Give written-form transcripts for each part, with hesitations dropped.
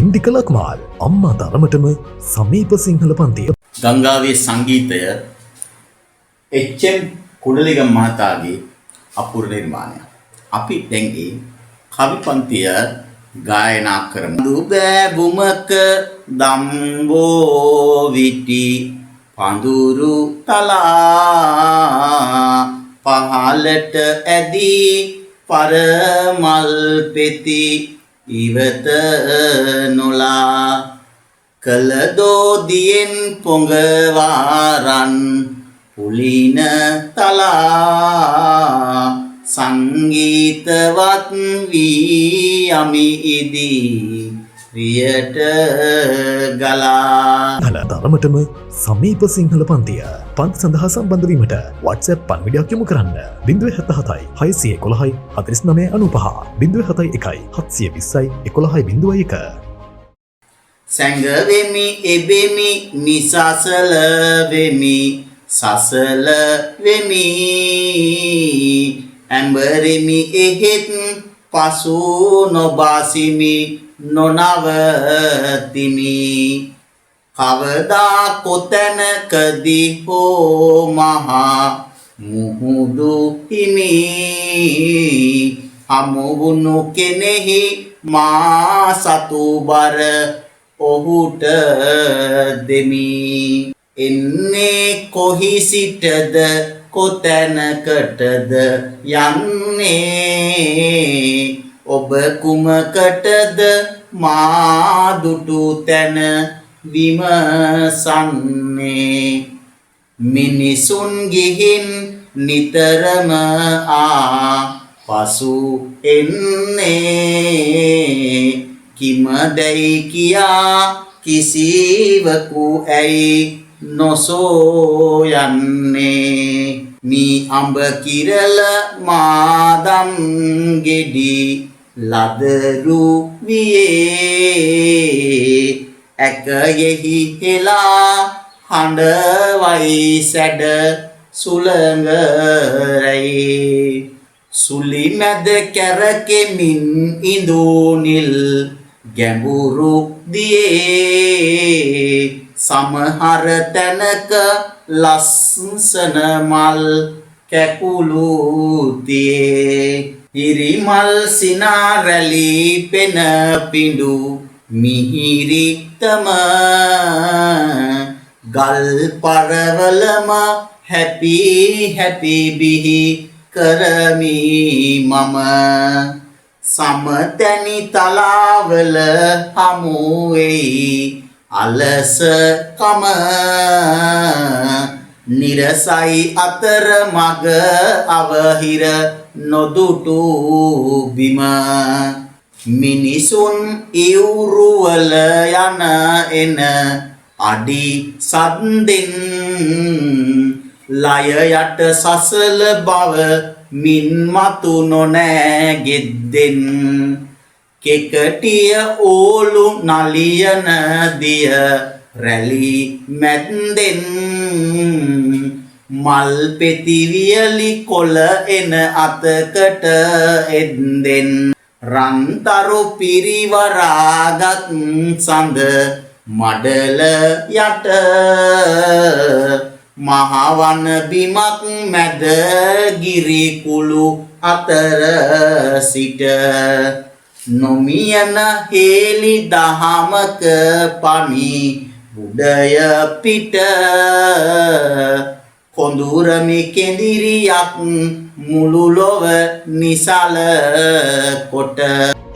ඉන්දික ලක්මාල් අම්මා තරමටම සමීප සිංහල පන්තිය. ගංගාවේ සංගීතය එච්.එම්. කුඩලිගම මහතාගේ අපූර්ව නිර්මාණයක්. අපි දැන් ඒ කවි පන්තිය ගායනා කරමු. දුබැබුමක දම්බෝ විටි පඳුරු තලා පහලට ඇදී පරමල් පෙති ඉවත නොලා කලදෝදියෙන් පොඟවාරන් පුලින තලා සංගීතවත් වී යමි ඉදී රියට ගලා. තරමටම සමීප සිංහල පන්තිය පන්ති සඳහා සම්බන්ධ වීමට WhatsApp පණිවිඩයක් යොමු කරන්න 077 611 4995 071 720 1101. සැඟවෙමි එබෙමි නිසසල වෙමි සසල වෙමි ඇඹරෙමි එහෙත් පසු නොබාසිමි නොනවතිමි කවදා කොතැනකදී හෝ මහා මුහුදු හිමි හමුවුණු කෙනෙහි මා සතු බර ඔහුට දෙමි එන්නේ කොහි සිටද කොතැනකටද යන්නේ ඔබ කුමකටද මා දුටු තැන විමසන්නේ මිනිසුන් ගිහින් නිතරම පසු එන්නේ කිමදැයි කියා කිසිවකු ඇයි නොසොයන්නේ මී අඹ කිරල මාදම් ගෙඩි ලදරු වියේ ඇකයෙහි හෙලා හඬවයි සැඩ සුළඟරයි සුලි මැද කැරකෙමින් ඉඳුනිල් ගැඹුරු දියේ සමහර තැනක ලස්සන මල් කැකුළු තියේ ඉරිමල් සිනා රැලි පෙන පිඬු මිහිරිතම ගල් පරවලම හැපි හැපි බිහි කරමි මම සමතැනි තලාවල හමු වෙයි අලසකම නිරසයි අතර මග අවහිර නොදුටු බිම මිනිසුන් ඉවුරුවල යන එන අඩි සද්දෙන් ලය යට සසල බව මින් මතු නොනැගෙද්දෙන් කෙකටිය ඕලු නලියන දිය රැලි මැද්දෙන් මල් පෙති වියලි කොළ එන අතකට එද්දෙන් රන්තරු පිරිවරාගත් සඳ මඩල යට මහවන බිමක් මැද ගිරිකුළු අතර සිට නොමියන හේලි දහමක පනි බුඩය පිට කොඳුරමි කෙඳිරියක් මුළු ලොව නිසල කොට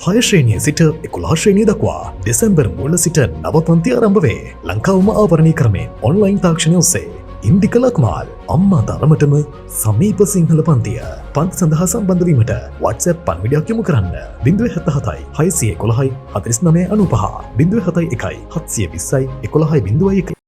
6 ශ්‍රේණිය සිට 11 ශ්‍රේණිය දක්වා දෙසැම්බර් මුල සිට නව පන්ති ආරම්භ වේ. ලංකාවම ආවරණය කරමින් ඔන්ලයින් තාක්ෂණය ඔස්සේ ඉන්දික ලක්මාල් අම්මා තරමටම සමීප සිංහල පන්තිය පන්ති සඳහා සම්බන්ධ වීමට WhatsApp පණිවිඩයක් යොමු කරන්න 077 611 4995 071 720 1101.